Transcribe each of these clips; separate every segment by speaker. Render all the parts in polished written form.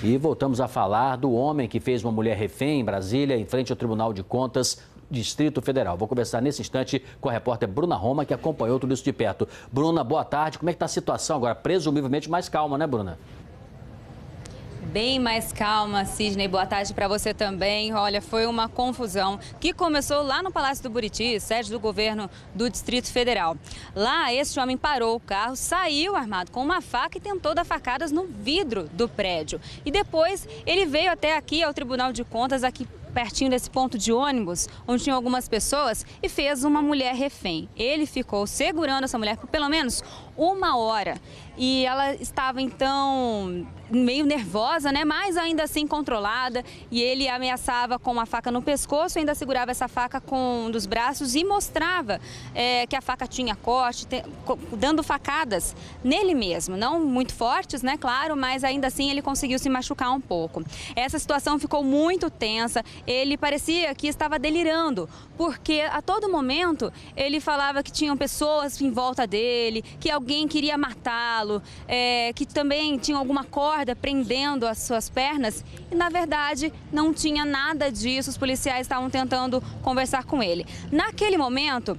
Speaker 1: E voltamos a falar do homem que fez uma mulher refém em Brasília, em frente ao Tribunal de Contas, Distrito Federal. Vou conversar nesse instante com a repórter Bruna Roma, que acompanhou tudo isso de perto. Bruna, boa tarde. Como é que está a situação agora? Presumivelmente mais calma, né, Bruna?
Speaker 2: Bem mais calma, Sidney. Boa tarde para você também. Olha, foi uma confusão que começou lá no Palácio do Buriti, sede do governo do Distrito Federal. Lá, este homem parou o carro, saiu armado com uma faca e tentou dar facadas no vidro do prédio. E depois ele veio até aqui ao Tribunal de Contas, aqui pertinho desse ponto de ônibus, onde tinham algumas pessoas, e fez uma mulher refém. Ele ficou segurando essa mulher por pelo menos 1 hora. E ela estava, então, meio nervosa, né? Mas ainda assim controlada. E ele ameaçava com uma faca no pescoço, ainda segurava essa faca com um dos braços e mostrava que a faca tinha corte, dando facadas nele mesmo. Não muito fortes, né? Claro, mas ainda assim ele conseguiu se machucar um pouco. Essa situação ficou muito tensa. Ele parecia que estava delirando, porque a todo momento ele falava que tinham pessoas em volta dele, que alguém queria matá-lo, que também tinha alguma corda prendendo as suas pernas, e na verdade não tinha nada disso. Os policiais estavam tentando conversar com ele. Naquele momento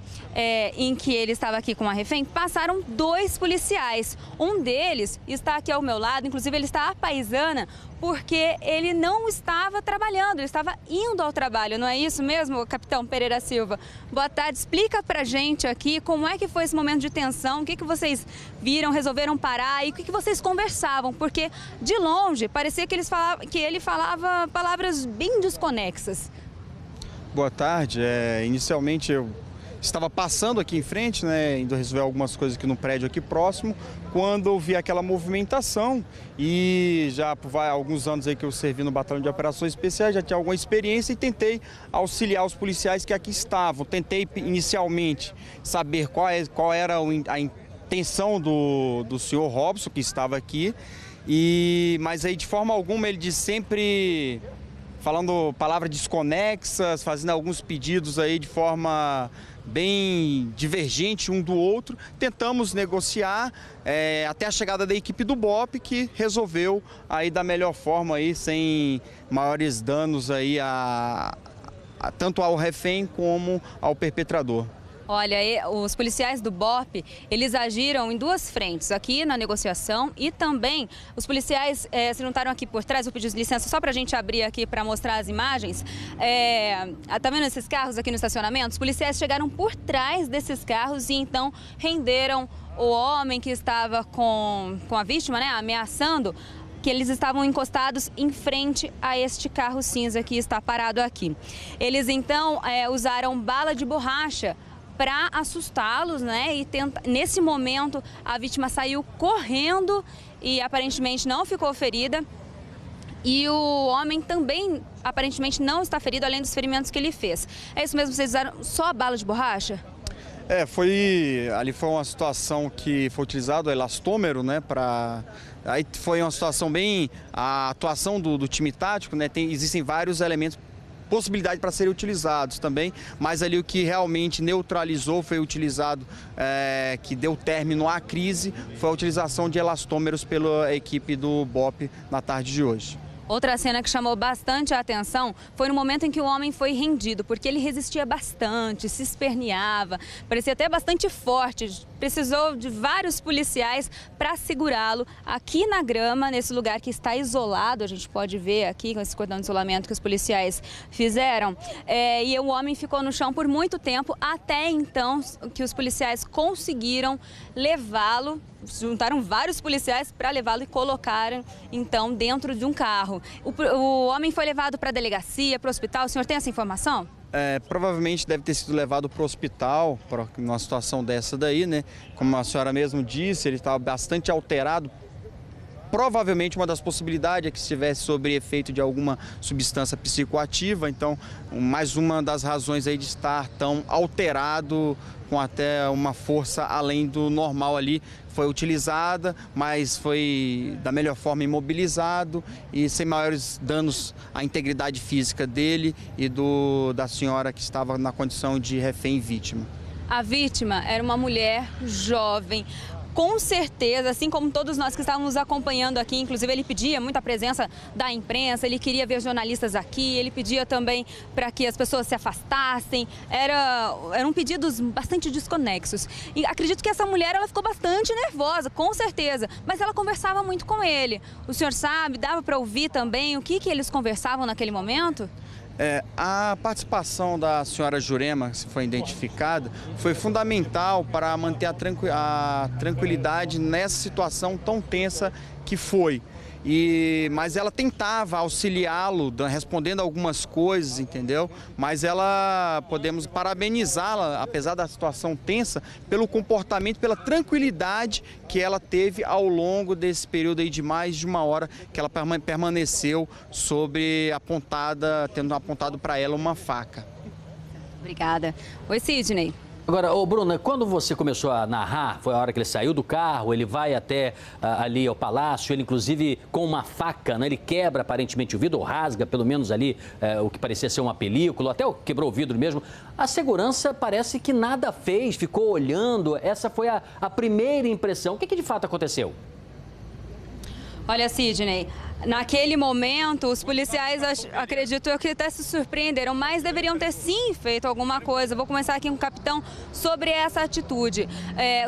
Speaker 2: em que ele estava aqui com a refém, passaram 2 policiais. Um deles está aqui ao meu lado, inclusive ele está à paisana, porque ele não estava trabalhando, ele estava indo ao trabalho, não é isso mesmo, capitão Pereira Silva? Boa tarde, explica pra gente aqui como é que foi esse momento de tensão, o que vocês viram, resolveram parar e o que vocês conversavam, porque de longe parecia que ele falava palavras bem desconexas.
Speaker 3: Boa tarde, inicialmente eu estava passando aqui em frente, né, indo resolver algumas coisas aqui no prédio aqui próximo, quando eu vi aquela movimentação, e já por alguns anos aí que eu servi no Batalhão de Operações Especiais, já tinha alguma experiência e tentei auxiliar os policiais que aqui estavam. Tentei inicialmente saber qual era a intenção do senhor Robson, que estava aqui, mas aí de forma alguma ele disse sempre falando palavras desconexas, fazendo alguns pedidos aí de forma bem divergente um do outro. Tentamos negociar até a chegada da equipe do BOPE, que resolveu aí da melhor forma aí, sem maiores danos aí tanto ao refém como ao perpetrador.
Speaker 2: Olha, os policiais do BOPE, eles agiram em 2 frentes, aqui na negociação, e também os policiais se juntaram aqui por trás. Eu pedi licença só para a gente abrir aqui para mostrar as imagens. Tá vendo esses carros aqui no estacionamento? Os policiais chegaram por trás desses carros e então renderam o homem que estava com a vítima, né, ameaçando, que eles estavam encostados em frente a este carro cinza que está parado aqui. Eles então usaram bala de borracha para assustá-los, né? E nesse momento a vítima saiu correndo e aparentemente não ficou ferida. E o homem também aparentemente não está ferido, além dos ferimentos que ele fez. É isso mesmo, vocês usaram só a bala de borracha?
Speaker 3: Ali foi uma situação que foi utilizado o elastômero, né, aí foi uma situação bem, a atuação do time tático, né, existem vários elementos, possibilidade para serem utilizados também, mas ali o que realmente neutralizou, foi utilizado, que deu término à crise, foi a utilização de elastômeros pela equipe do BOPE na tarde de hoje.
Speaker 2: Outra cena que chamou bastante a atenção foi no momento em que o homem foi rendido, porque ele resistia bastante, se esperneava, parecia até bastante forte. Precisou de vários policiais para segurá-lo aqui na grama, nesse lugar que está isolado. A gente pode ver aqui com esse cordão de isolamento que os policiais fizeram. E o homem ficou no chão por muito tempo, até então que os policiais conseguiram levá-lo. Juntaram vários policiais para levá-lo e colocaram, então, dentro de um carro. O homem foi levado para a delegacia, para o hospital. O senhor tem essa informação?
Speaker 3: Provavelmente deve ter sido levado para o hospital, numa situação dessa daí, né? Como a senhora mesmo disse, ele estava bastante alterado. Provavelmente uma das possibilidades é que estivesse sob efeito de alguma substância psicoativa, então mais uma das razões aí de estar tão alterado, com até uma força além do normal ali, foi utilizada, mas foi da melhor forma imobilizado e sem maiores danos à integridade física dele e da senhora que estava na condição de refém vítima.
Speaker 2: A vítima era uma mulher jovem, com certeza, assim como todos nós que estávamos acompanhando aqui, inclusive ele pedia muita presença da imprensa, ele queria ver jornalistas aqui, ele pedia também para que as pessoas se afastassem, eram pedidos bastante desconexos. E acredito que essa mulher, ela ficou bastante nervosa, com certeza, mas ela conversava muito com ele. O senhor sabe, dava para ouvir também o que eles conversavam naquele momento?
Speaker 3: A participação da senhora Jurema, que foi identificada, foi fundamental para manter a tranquilidade nessa situação tão tensa que foi. Mas ela tentava auxiliá-lo, respondendo algumas coisas, entendeu? Mas podemos parabenizá-la, apesar da situação tensa, pelo comportamento, pela tranquilidade que ela teve ao longo desse período aí de mais de uma hora que ela permaneceu tendo apontado para ela uma faca.
Speaker 2: Obrigada. Oi, Sidney.
Speaker 1: Agora, Bruna, quando você começou a narrar, foi a hora que ele saiu do carro, ele vai até ali ao palácio, ele inclusive com uma faca, né, ele quebra aparentemente o vidro, ou rasga pelo menos ali o que parecia ser uma película, até quebrou o vidro mesmo. A segurança parece que nada fez, ficou olhando, essa foi a primeira impressão. O que de fato aconteceu?
Speaker 2: Olha, Sidney, naquele momento, os policiais, acredito eu, que até se surpreenderam, mas deveriam ter sim feito alguma coisa. Vou começar aqui com o capitão sobre essa atitude.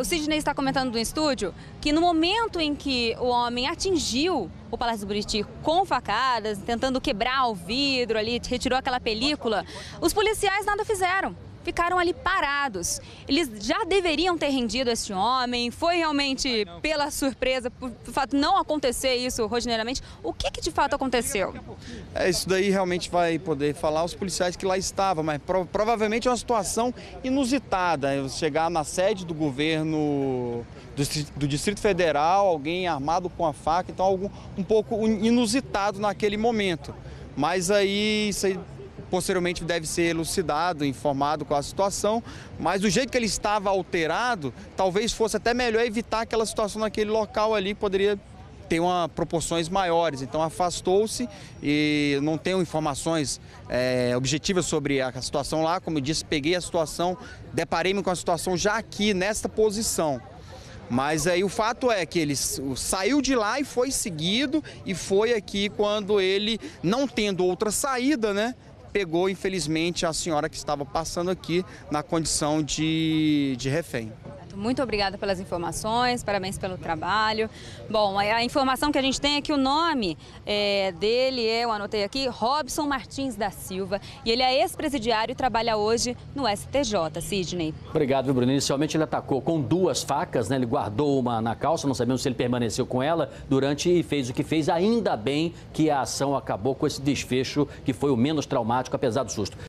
Speaker 2: O Sidney está comentando no estúdio que no momento em que o homem atingiu o Palácio do Buriti com facadas, tentando quebrar o vidro ali, retirou aquela película, os policiais nada fizeram. Ficaram ali parados. Eles já deveriam ter rendido esse homem. Foi realmente pela surpresa, por fato não acontecer isso rotineiramente. O que de fato aconteceu?
Speaker 3: Isso daí realmente vai poder falar os policiais que lá estavam, mas provavelmente é uma situação inusitada. Chegar na sede do governo do Distrito Federal, alguém armado com a faca, então algo um pouco inusitado naquele momento. Mas isso aí posteriormente deve ser elucidado, informado com a situação, mas do jeito que ele estava alterado, talvez fosse até melhor evitar aquela situação naquele local ali, poderia ter proporções maiores. Então afastou-se e não tenho informações objetivas sobre a situação lá. Como eu disse, peguei a situação, deparei-me com a situação já aqui nesta posição. Mas aí o fato é que ele saiu de lá e foi seguido, e foi aqui quando ele, não tendo outra saída, né, pegou, infelizmente, a senhora que estava passando aqui na condição de refém.
Speaker 2: Muito obrigada pelas informações, parabéns pelo trabalho. Bom, a informação que a gente tem é que o nome dele eu anotei aqui, Robson Martins da Silva, e ele é ex-presidiário e trabalha hoje no STJ. Sidney.
Speaker 1: Obrigado, viu, Bruno? Inicialmente ele atacou com 2 facas, né? Ele guardou uma na calça, não sabemos se ele permaneceu com ela durante e fez o que fez. Ainda bem que a ação acabou com esse desfecho que foi o menos traumático, apesar do susto.